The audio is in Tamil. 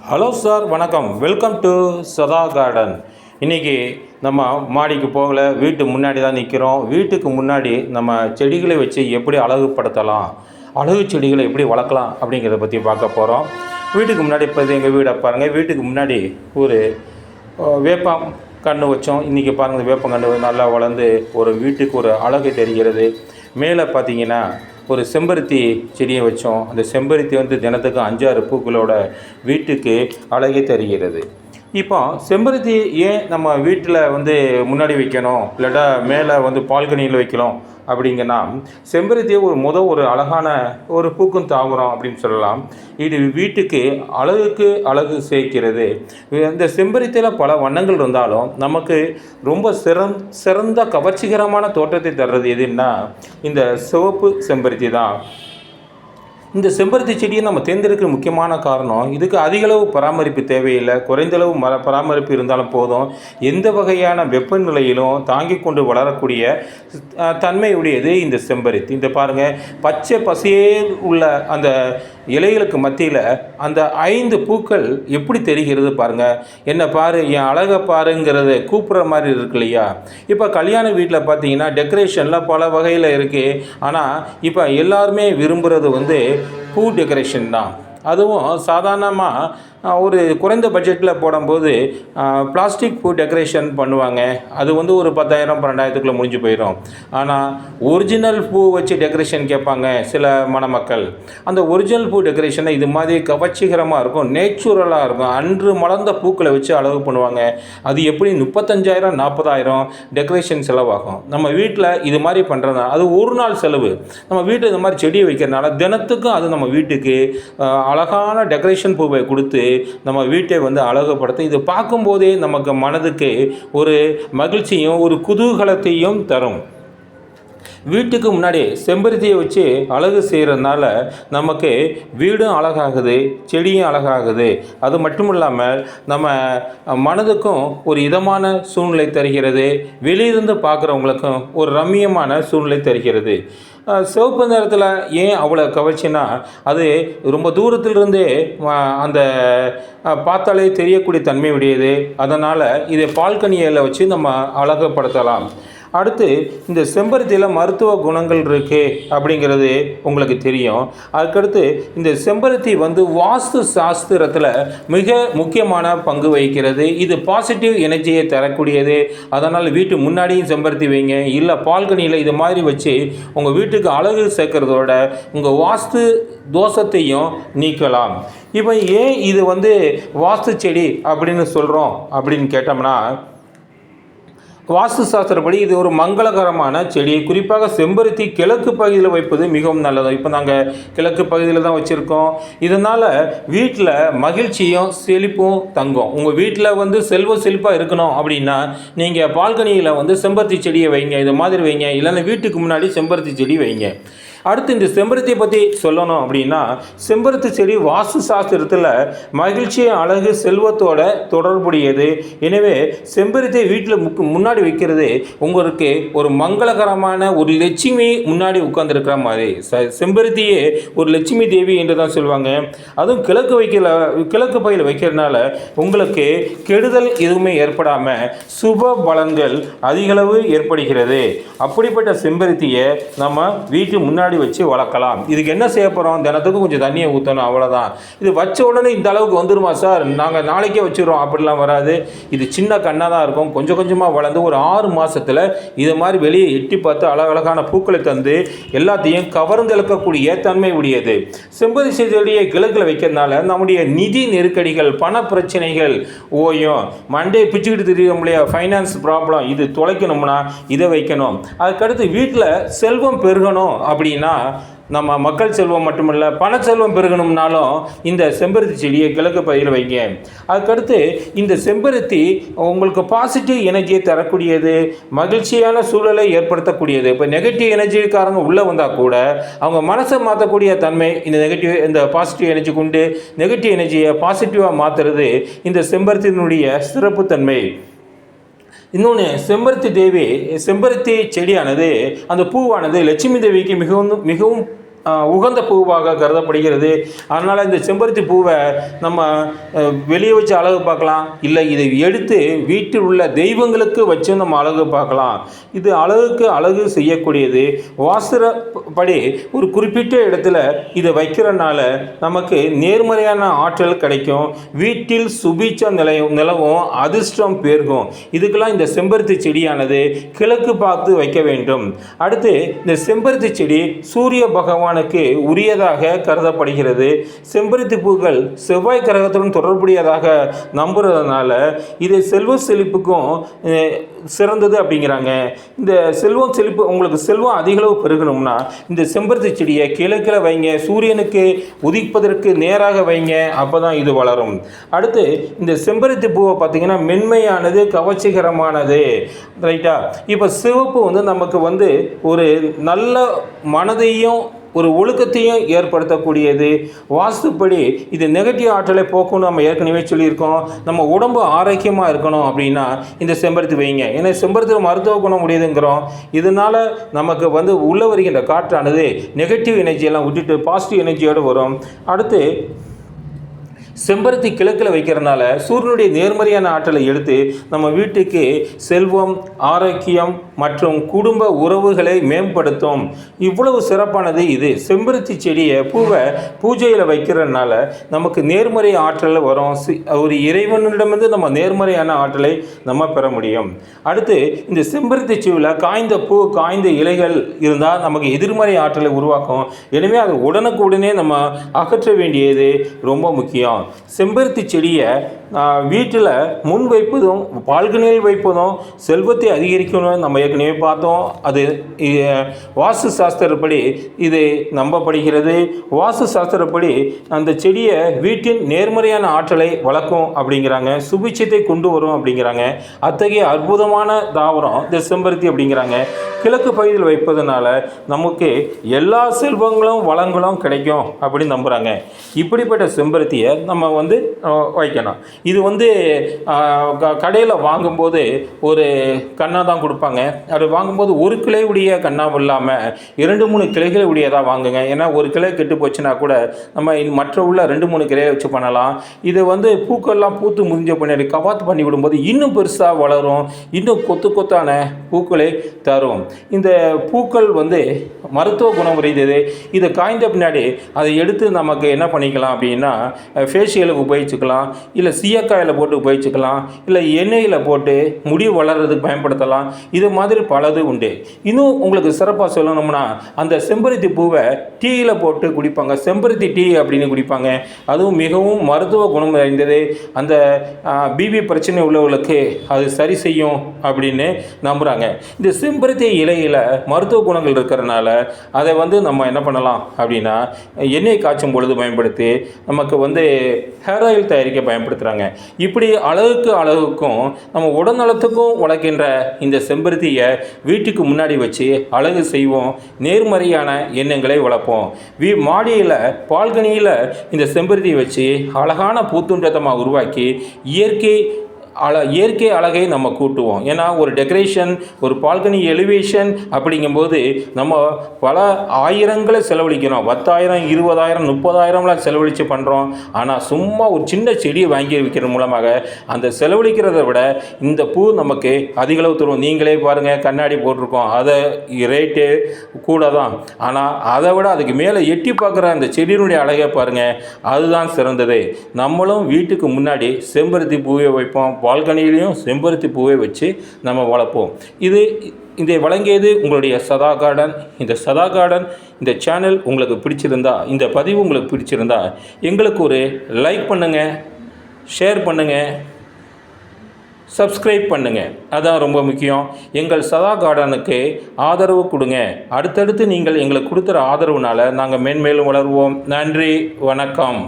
ஹலோ சார், வணக்கம். வெல்கம் டு சதா கார்டன். இன்றைக்கி நம்ம மாடிக்கு போகலை, வீட்டு முன்னாடி தான் நிற்கிறோம். வீட்டுக்கு முன்னாடி நம்ம செடிகளை வச்சு எப்படி அழகுபடுத்தலாம், அழகு செடிகளை எப்படி வளர்க்கலாம் அப்படிங்கிறத பற்றி பார்க்க போகிறோம். வீட்டுக்கு முன்னாடி இப்போ எங்கள் வீடை பாருங்கள். வீட்டுக்கு முன்னாடி ஒரு வேப்பம் கன்று வச்சோம். இன்றைக்கி பாருங்கள், வேப்பங்கன்று நல்லா வளர்ந்து ஒரு வீட்டுக்கு ஒரு அழகு தெரிகிறது. மேலே பார்த்தீங்கன்னா ஒரு செம்பருத்தி செடியை வச்சோம். அந்த செம்பருத்தி தினத்துக்கு 5-6 பூக்களோட வீட்டுக்கு அழகே தருகிறது. இப்போ செம்பருத்தி ஏன் நம்ம வீட்டில் முன்னாடி வைக்கணும், இல்லாட்டா மேலே பால்கனியில் வைக்கணும் அப்படிங்கன்னா, செம்பருத்தியை ஒரு அழகான ஒரு பூக்கும் தாவரம் அப்படின்னு சொல்லலாம். இது வீட்டுக்கு அழகுக்கு அழகு சேர்க்கிறது. இந்த செம்பருத்தியில் பல வண்ணங்கள் இருந்தாலும் நமக்கு ரொம்ப சிறந்த கவர்ச்சிகரமான தோற்றத்தை தர்றது எதுன்னா இந்த சிவப்பு செம்பருத்தி தான். இந்த செம்பருத்தி செடியை நம்ம தேர்ந்தெடுக்கிற முக்கியமான காரணம், இதுக்கு அதிகளவு பராமரிப்பு தேவையில்லை. குறைந்தளவு பராமரிப்பு இருந்தாலும் போதும். எந்த வகையான வெப்பநிலையிலும் தாங்கி கொண்டு வளரக்கூடிய தன்மையுடையது இந்த செம்பருத்தி. இந்த பாருங்கள், பச்சை பசையே உள்ள அந்த இலைகளுக்கு மத்தியில் அந்த 5 பூக்கள் எப்படி தெரிகிறது பாருங்கள். என்ன பாரு, என் அழகை பாருங்கிறது கூப்பிட்ற மாதிரி இருக்கு இல்லையா? இப்போ கல்யாண வீட்டில் பார்த்தீங்கன்னா டெக்கரேஷனில் பல வகையில் இருக்குது. ஆனால் இப்போ எல்லாருமே விரும்புகிறது பூ டெக்கரேஷன் தான். அதுவும் சாதாரணமாக ஒரு குறைந்த பட்ஜெட்டில் போடும்போது பிளாஸ்டிக் பூ டெக்கரேஷன் பண்ணுவாங்க. அது ஒரு 10,000-12,000க்குள்ளே முடிஞ்சு போயிடும். ஆனால் ஒரிஜினல் பூ வச்சு டெக்கரேஷன் கேட்பாங்க சில மணமக்கள். அந்த ஒரிஜினல் பூ டெக்கரேஷனை இது மாதிரி கவர்ச்சிகரமாக இருக்கும், நேச்சுரலாக இருக்கும். அன்று மலர்ந்த பூக்களை வச்சு அழகு பண்ணுவாங்க. அது எப்படி 35,000-40,000 டெக்கரேஷன் செலவாகும். நம்ம வீட்டில் இது மாதிரி பண்ணுறதுனால அது ஒரு நாள் செலவு. நம்ம வீட்டில் இது மாதிரி செடியை வைக்கிறதுனால தினத்துக்கும் அது நம்ம வீட்டுக்கு அழகான டெக்கரேஷன் பூவை கொடுத்து நம்ம வீட்டை அழகுபடுத்த, இது பார்க்கும்போதே நமக்கு மனதுக்கு ஒரு மகிழ்ச்சியும் ஒரு குதூகலத்தையும் தரும். வீட்டுக்கு முன்னாடி செம்பருத்தியை வச்சு அழகு செய்கிறதுனால நமக்கு வீடும் அழகாகுது, செடியும் அழகாகுது. அது மட்டும் இல்லாமல் நம்ம மனதுக்கும் ஒரு இதமான சூழ்நிலை தருகிறது. வெளியிருந்து பார்க்குறவங்களுக்கும் ஒரு ரம்மியமான சூழ்நிலை தருகிறது. சிவப்பு நிறத்தில் ஏன் அவ்வளோ கவர்ச்சினா, அது ரொம்ப தூரத்திலிருந்தே அந்த பார்த்தாலே தெரியக்கூடிய தன்மை உடையது. அதனால் இதை பால்கனியில் வச்சு நம்ம அழகுபடுத்தலாம். அடுத்து, இந்த செம்பருத்தியில் மருத்துவ குணங்கள் இருக்குது அப்படிங்கிறது உங்களுக்கு தெரியும். அதுக்கடுத்து இந்த செம்பருத்தி வாஸ்து சாஸ்திரத்தில் மிக முக்கியமான பங்கு வகிக்கிறது. இது பாசிட்டிவ் எனர்ஜியை தரக்கூடியது. அதனால் வீட்டு முன்னாடியும் செம்பருத்தி வைங்க, இல்லை பால்கனியில் இது மாதிரி வச்சு உங்கள் வீட்டுக்கு அழகு சேர்க்கறதோட உங்கள் வாஸ்து தோஷத்தையும் நீக்கலாம். இப்போ ஏன் இது வாஸ்து செடி அப்படின்னு சொல்கிறோம் அப்படின்னு கேட்டோம்னா, வாஸ்து சாஸ்திரப்படி இது ஒரு மங்களகரமான செடி. குறிப்பாக செம்பருத்தி கிழக்கு பகுதியில் வைப்பது மிகவும் நல்லது. இப்போ நாங்கள் கிழக்கு பகுதியில் தான் வச்சுருக்கோம். இதனால் வீட்டில் மகிழ்ச்சியும் செழிப்பும் தங்கும். உங்கள் வீட்டில் செல்வ செழிப்பாக இருக்கணும் அப்படின்னா நீங்கள் பால்கனியில் செம்பருத்தி செடியை வைங்க, இது மாதிரி வைங்க. இல்லைன்னா வீட்டுக்கு முன்னாடி செம்பருத்தி செடி வைங்க. அடுத்து, இந்த செம்பருத்தியை பற்றி சொல்லணும் அப்படின்னா, செம்பருத்தி செடி வாஸ்து சாஸ்திரத்தில் மகிழ்ச்சி, அழகு, செல்வத்தோட தொடர்புடையது. எனவே செம்பருத்தியை வீட்டில் முன்னாடி வைக்கிறது உங்களுக்கு ஒரு மங்களகரமான ஒரு லட்சுமி முன்னாடி உட்கார்ந்துருக்கிற மாதிரி. செம்பருத்தியே ஒரு லட்சுமி தேவி என்று தான் சொல்லுவாங்க. அதுவும் கிழக்கு பகுதியில் வைக்கிறதுனால உங்களுக்கு கெடுதல் எதுவுமே ஏற்படாமல் சுப பலன்கள் அதிகளவு ஏற்படுகிறது. அப்படிப்பட்ட செம்பருத்தியை நம்ம வீட்டு முன்னாடி வச்சு வளர்க்கலாம். இதுக்கு என்ன செய்ய போகிறோம், தினத்துக்கு கொஞ்சம் தண்ணியை ஊற்றணும், அவ்வளோதான். இது வச்ச உடனே இந்த அளவுக்கு வந்துருமா சார், நாங்கள் நாளைக்கே வச்சுருவோம் அப்படிலாம் வராது. இது சின்ன கண்ணாக தான் இருக்கும். கொஞ்சம் கொஞ்சமாக வளர்ந்து ஒரு 6 மாதத்தில் இது மாதிரி வெளியே எட்டி பார்த்து அழகழகான பூக்களை தந்து எல்லாத்தையும் கவர்ந்தெழுக்கக்கூடிய தன்மை உடையது. செம்பருத்தி செடியை கிழக்கில் வைக்கிறதுனால நம்முடைய நிதி நெருக்கடிகள், பண பிரச்சனைகள் ஓயும். மண்டே பிச்சுக்கிட்டு தெரியும் இல்லையா, ஃபைனான்ஸ் ப்ராப்ளம், இது தொலைக்கணும்னா இதை வைக்கணும். அதுக்கடுத்து வீட்டில் செல்வம் பெருகணும் அப்படின்னா, நம்ம மக்கள் செல்வம் மட்டுமல்ல பண செல்வம் பெருகணும்னாலும் இந்த செம்பருத்தி செடியை கிழக்கு பகுதியில் வைங்க. அதுக்கடுத்து இந்த செம்பருத்தி உங்களுக்கு பாசிட்டிவ் எனர்ஜியை தரக்கூடியது, மகிழ்ச்சியான சூழலை ஏற்படுத்தக்கூடியது. இப்போ நெகட்டிவ் எனர்ஜிக்காரங்க உள்ளே வந்தால் கூட அவங்க மனசை மாற்றக்கூடிய தன்மை இந்த பாசிட்டிவ் எனர்ஜி கொண்டு நெகட்டிவ் எனர்ஜியை பாசிட்டிவாக மாற்றுறது இந்த செம்பருத்தியினுடைய சிறப்புத்தன்மை. இன்னொன்று, செம்பருத்தி செடியானது, அந்த பூவானது லட்சுமி தேவிக்கு மிகவும் மிகவும் உகந்த பூவாக கருதப்படுகிறது. அதனால் இந்த செம்பருத்தி பூவை நம்ம வெளியே வச்சு அழகு பார்க்கலாம், இல்லை இதை எடுத்து வீட்டில் உள்ள தெய்வங்களுக்கு வச்சு நம்ம அழகு பார்க்கலாம். இது அழகுக்கு அழகு செய்யக்கூடியது. வாஸ்துப்படி ஒரு குறிப்பிட்ட இடத்துல இதை வைக்கிறனால நமக்கு நேர்மறையான ஆற்றல் கிடைக்கும், வீட்டில் சுபீட்சம் நிலவும், அதிர்ஷ்டம் பெருகும். இதுக்கெல்லாம் இந்த செம்பருத்தி செடியானது கிழக்கு பார்த்து வைக்க வேண்டும். அடுத்து இந்த செம்பருத்தி செடி சூரிய பகவானுக்கு உரியதாக கருதப்படுகிறது. செம்பருத்தி பூக்கள் செவ்வாய் கிரகத்துடன் தொடர்புடையதாக நம்புறதுனால இது செல்வ செழிப்புக்கும் சிறந்தது அப்படிங்கிறாங்க. இந்த செல்வம் செழிப்பு, உங்களுக்கு செல்வம் அதிகளவு பெருகணும்னா இந்த செம்பருத்தி செடியை கிழக்கில் வைங்க, சூரியனுக்கு உதிப்பதற்கு நேராக வைங்க, அப்போ தான் இது வளரும். அடுத்து இந்த செம்பருத்தி பூவை பார்த்திங்கன்னா மென்மையானது, கவர்ச்சிகரமானது, ரைட்டா? இப்போ சிவப்பு நமக்கு ஒரு நல்ல மனதையும் ஒரு ஒழுக்கத்தையும் ஏற்படுத்தக்கூடியது. வாஸ்துப்படி இது நெகட்டிவ் ஆற்றலை போக்குன்னு நம்ம ஏற்கனவே சொல்லியிருக்கோம். நம்ம உடம்பு ஆரோக்கியமாக இருக்கணும் அப்படின்னா இந்த செம்பருத்தி வைங்க. ஏன்னா செம்பருத்தி மருத்துவ குணம் உடையதுங்கிறோம். இதனால் நமக்கு உள்ள வருகின்ற காற்றானது நெகட்டிவ் எனர்ஜியெல்லாம் விட்டுட்டு பாசிட்டிவ் எனர்ஜியோடு வரும். அடுத்து செம்பருத்தி கிழக்கில் வைக்கிறதுனால சூரியனுடைய நேர்மறையான ஆற்றலை எடுத்து நம்ம வீட்டுக்கு செல்வம், ஆரோக்கியம் மற்றும் குடும்ப உறவுகளை மேம்படுத்தும். இவ்வளவு சிறப்பானது இது. செம்பருத்தி செடியை பூவை பூஜையில் வைக்கிறதுனால நமக்கு நேர்மறை ஆற்றல் வரும். ஒரு இறைவனிடமிருந்து நம்ம நேர்மறையான ஆற்றலை நம்ம பெற முடியும். அடுத்து இந்த செம்பருத்தி செடியில் காய்ந்த பூ, காய்ந்த இலைகள் இருந்தால் நமக்கு எதிர்மறை ஆற்றலை உருவாக்கும். எனவே அதை உடனுக்குடனே நம்ம அகற்ற வேண்டியது ரொம்ப முக்கியம். செம்பருத்தி செடியை வீட்டில் முன் வைப்பதும் பால்கனியில் வைப்பதும் செல்வத்தை அதிகரிக்கணும்னு நம்ம ஏற்கனவே பார்த்தோம். அது வாஸ்து சாஸ்திரப்படி இது நம்பப்படுகிறது. வாஸ்து சாஸ்திரப்படி அந்த செடியை வீட்டின் நேர்மறையான ஆற்றலை வளர்க்கும் அப்படிங்கிறாங்க, சுபிட்சத்தை கொண்டு வரும் அப்படிங்கிறாங்க. அத்தகைய அற்புதமான தாவரம் இந்த செம்பருத்தி அப்படிங்கிறாங்க. கிழக்கு பகுதியில் வைப்பதனால நமக்கு எல்லா செல்வங்களும் வளங்களும் கிடைக்கும் அப்படின்னு நம்புகிறாங்க. இப்படிப்பட்ட செம்பருத்தியை நம்ம வைக்கணும். இது கடையில் வாங்கும்போது ஒரு கண்ணா தான் கொடுப்பாங்க. அது வாங்கும்போது ஒரு கிளை உடைய கண்ணா இல்லாமல் 2-3 கிளைகளை உடையதாக வாங்குங்க. ஏன்னா ஒரு கிளை கெட்டு போச்சுன்னா கூட நம்ம மற்ற உள்ள 2-3 கிளையை வச்சு பண்ணலாம். இதை பூக்கள்லாம் பூத்து முதிஞ்ச பின்னாடி கவாத்து பண்ணி விடும்போது இன்னும் பெருசாக வளரும், இன்னும் கொத்து கொத்தான பூக்களை தரும். இந்த பூக்கள் மருத்துவ குணம் உடையது. இதை காய்ந்த பின்னாடி அதை எடுத்து நமக்கு என்ன பண்ணிக்கலாம் அப்படின்னா ஃபேஷியலுக்கு உபயோகிச்சுக்கலாம், இல்லை சீயக்காயில் போட்டு உபயோகிச்சுக்கலாம், இல்லை எண்ணெயில் போட்டு முடி வளர்கிறதுக்கு பயன்படுத்தலாம். இது மாதிரி பலது உண்டு. இன்னும் உங்களுக்கு சிறப்பாக சொல்லணும்னா அந்த செம்பருத்தி பூவை டீயில் போட்டு குடிப்பாங்க. செம்பருத்தி டீ அப்படின்னு குடிப்பாங்க. அதுவும் மிகவும் மருத்துவ குணம் நிறைந்தது. அந்த பிபி பிரச்சனை உள்ளவர்களுக்கு அது சரி செய்யும் அப்படின்னு நம்புகிறாங்க. இந்த செம்பருத்தி இலையில் மருத்துவ குணங்கள் இருக்கிறதுனால அதை நம்ம என்ன பண்ணலாம் அப்படின்னா எண்ணெய் காய்ச்சும் பொழுது பயன்படுத்தி நமக்கு ஹேர் ஆயில் தயாரிக்க பயன்படுத்துகிறாங்க. இப்படி அழகுக்கும் நம்ம உடல்நலத்துக்கும் வளர்க்கின்ற இந்த செம்பருத்தியை வீட்டுக்கு முன்னாடி வச்சு அழகு செய்வோம், நேர்மறையான எண்ணங்களை வளர்ப்போம். மாடியில் பால்கனியில் இந்த செம்பருத்தியை வச்சு அழகான பூத்துண்டத்தமாக உருவாக்கி இயற்கை அழகை நம்ம கூட்டுவோம். ஏன்னா ஒரு டெக்கரேஷன், ஒரு பால்கனி எலிவேஷன் அப்படிங்கும்போது நம்ம பல ஆயிரங்களை செலவழிக்கிறோம். 10,000, 20,000, 30,000 செலவழித்து பண்ணுறோம். ஆனால் சும்மா ஒரு சின்ன செடியை வாங்கி வைக்கிற மூலமாக அந்த செலவழிக்கிறத விட இந்த பூ நமக்கு அதிகளவு தரும். நீங்களே பாருங்கள், கண்ணாடி போட்டிருக்கோம், அதை ரேட்டு கூட தான். ஆனால் அதை விட அதுக்கு மேலே எட்டி பார்க்குற அந்த செடியினுடைய அழகை பாருங்கள், அதுதான் சிறந்தது. நம்மளும் வீட்டுக்கு முன்னாடி செம்பருத்தி பூவை வைப்போம், பால்கனியிலையும் செம்பருத்தி பூவை வச்சு நம்ம வளர்ப்போம். இதை வழங்கியது உங்களுடைய சதா கார்டன். இந்த சதா கார்டன் இந்த சேனல் உங்களுக்கு பிடிச்சிருந்தா, இந்த பதிவு உங்களுக்கு பிடிச்சிருந்தா எங்களுக்கு ஒரு லைக் பண்ணுங்கள், ஷேர் பண்ணுங்கள், சப்ஸ்கிரைப் பண்ணுங்கள். அதான் ரொம்ப முக்கியம். எங்கள் சதா கார்டனுக்கு ஆதரவு கொடுங்க. அடுத்தடுத்து நீங்கள் எங்களுக்கு கொடுக்குற ஆதரவுனால நாங்கள் மேன்மேலும் வளருவோம். நன்றி, வணக்கம்.